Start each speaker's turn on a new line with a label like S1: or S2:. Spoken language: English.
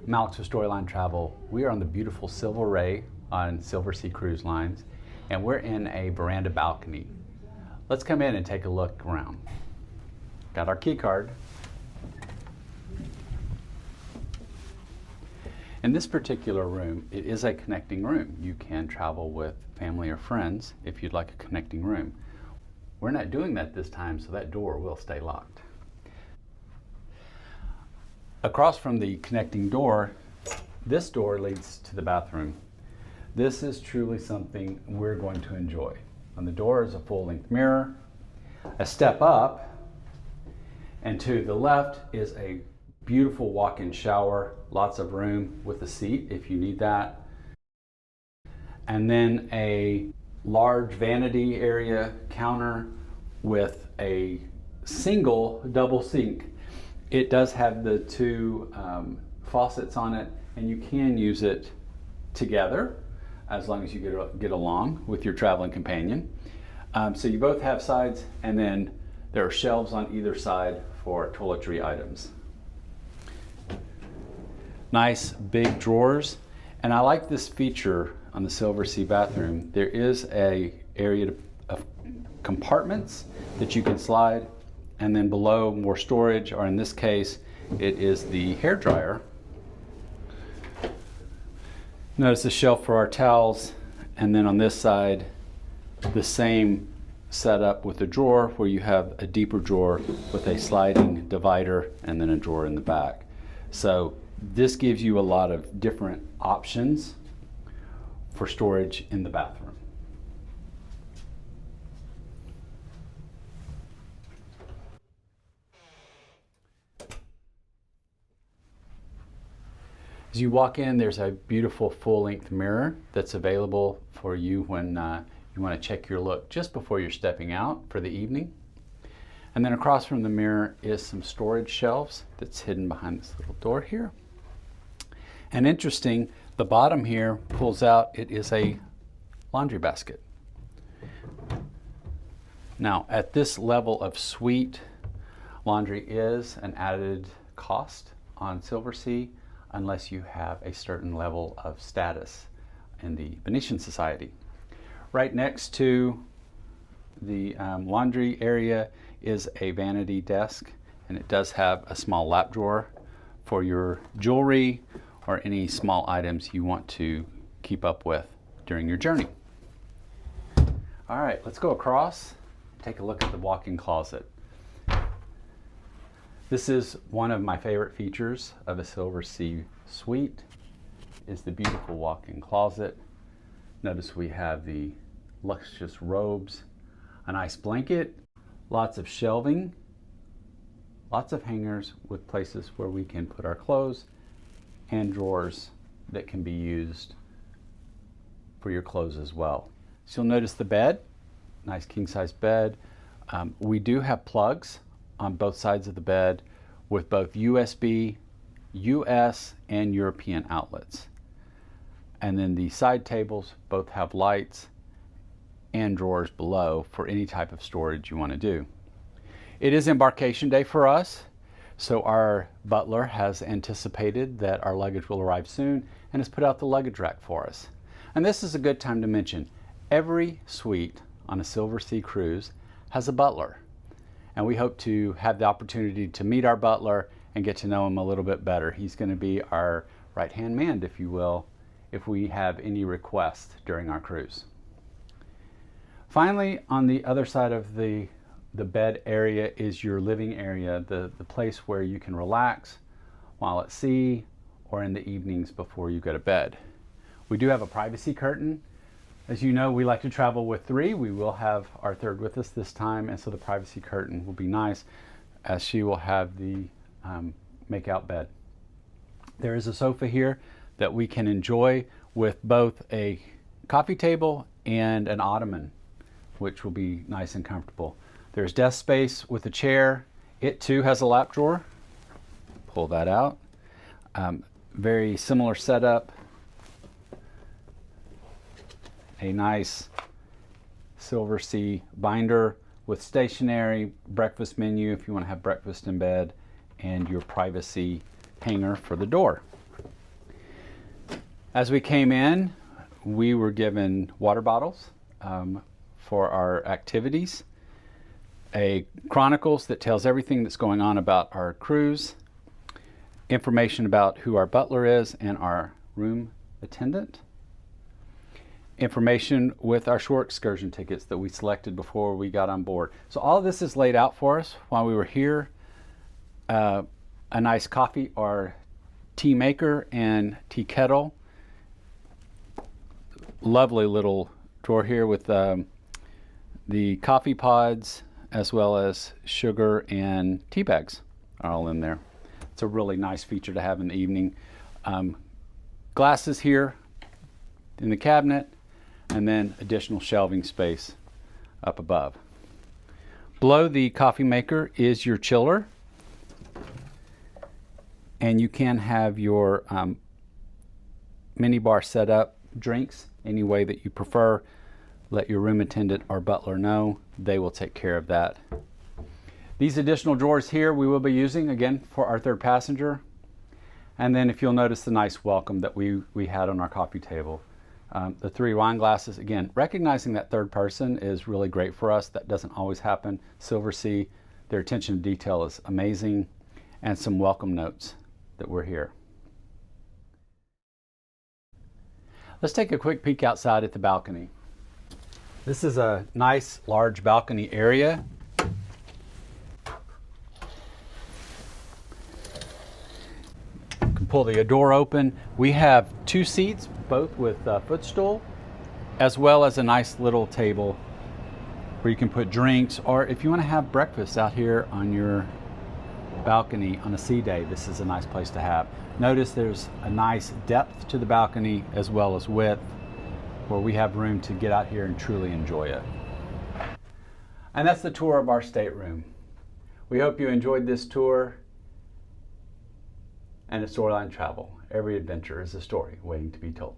S1: I'm Alex with Storyline Travel. We are on the beautiful Silver Ray on Silversea Cruise Lines, and we're in a veranda balcony. Let's come in and take a look around. Got our key card. In this particular room, it is a connecting room. You can travel with family or friends if you'd like a connecting room. We're not doing that this time, so that door will stay locked. Across from the connecting door, this door leads to the bathroom. This is truly something we're going to enjoy. On the door is a full-length mirror. A step up, and to the left is a beautiful walk-in shower, lots of room with a seat if you need that. And then a large vanity area counter with a single double sink. It does have the two faucets on it, and you can use it together as long as you get along with your traveling companion. So you both have sides, and then there are shelves on either side for toiletry items. Nice big drawers, and I like this feature on the Silversea bathroom. There is a area of compartments that you can slide, and then below more storage, or in this case it is the hair dryer. Notice the shelf for our towels, and then on this side the same setup with a drawer where you have a deeper drawer with a sliding divider and then a drawer in the back. So this gives you a lot of different options for storage in the bathroom. As you walk in, there's a beautiful full-length mirror that's available for you when you want to check your look just before you're stepping out for the evening. And then across from the mirror is some storage shelves that's hidden behind this little door here. And interesting, the bottom here pulls out, it is a laundry basket. Now, at this level of suite, laundry is an added cost on Silversea, unless you have a certain level of status in the Venetian Society. Right next to the laundry area is a vanity desk, and it does have a small lap drawer for your jewelry or any small items you want to keep up with during your journey. All right, let's go across, take a look at the walk-in closet. This is one of my favorite features of a Silversea suite, is the beautiful walk-in closet. Notice we have the luxurious robes, a nice blanket, lots of shelving, lots of hangers with places where we can put our clothes, and drawers that can be used for your clothes as well. So you'll notice the bed, nice king-size bed. We do have plugs on both sides of the bed with both USB, US, and European outlets. And then the side tables both have lights and drawers below for any type of storage you want to do. It is embarkation day for us, so our butler has anticipated that our luggage will arrive soon and has put out the luggage rack for us. And this is a good time to mention, every suite on a Silversea cruise has a butler. And we hope to have the opportunity to meet our butler and get to know him a little bit better. He's going to be our right-hand man, if you will, if we have any requests during our cruise. Finally, on the other side of the bed area is your living area, the place where you can relax while at sea or in the evenings before you go to bed. We do have a privacy curtain. As you know, we like to travel with three. We will have our third with us this time, and so the privacy curtain will be nice as she will have the make-out bed. There is a sofa here that we can enjoy with both a coffee table and an ottoman, which will be nice and comfortable. There's desk space with a chair. It too has a lap drawer. Pull that out. Very similar setup. A nice Silversea binder with stationery, breakfast menu if you want to have breakfast in bed, and your privacy hanger for the door. As we came in, we were given water bottles for our activities, a chronicles that tells everything that's going on about our cruise, information about who our butler is and our room attendant, information with our shore excursion tickets that we selected before we got on board. So all of this is laid out for us while we were here. A nice coffee or tea maker and tea kettle. Lovely little drawer here with the coffee pods as well as sugar and tea bags are all in there. It's a really nice feature to have in the evening. Glasses here in the cabinet, and then additional shelving space up above. Below the coffee maker is your chiller, and you can have your mini bar set up, drinks any way that you prefer. Let your room attendant or butler know. They will take care of that. These additional drawers here we will be using again for our third passenger. And then if you'll notice the nice welcome that we had on our coffee table. The 3 wine glasses, again, recognizing that third person is really great for us. That doesn't always happen. Silversea, their attention to detail is amazing. And some welcome notes that we're here. Let's take a quick peek outside at the balcony. This is a nice large balcony area. You can pull the door open. We have 2 seats, both with a footstool, as well as a nice little table where you can put drinks, or if you want to have breakfast out here on your balcony on a sea day, this is a nice place to have. Notice there's a nice depth to the balcony as well as width, where we have room to get out here and truly enjoy it. And that's the tour of our stateroom. We hope you enjoyed this tour. And at Storyline Travel, every adventure is a story waiting to be told.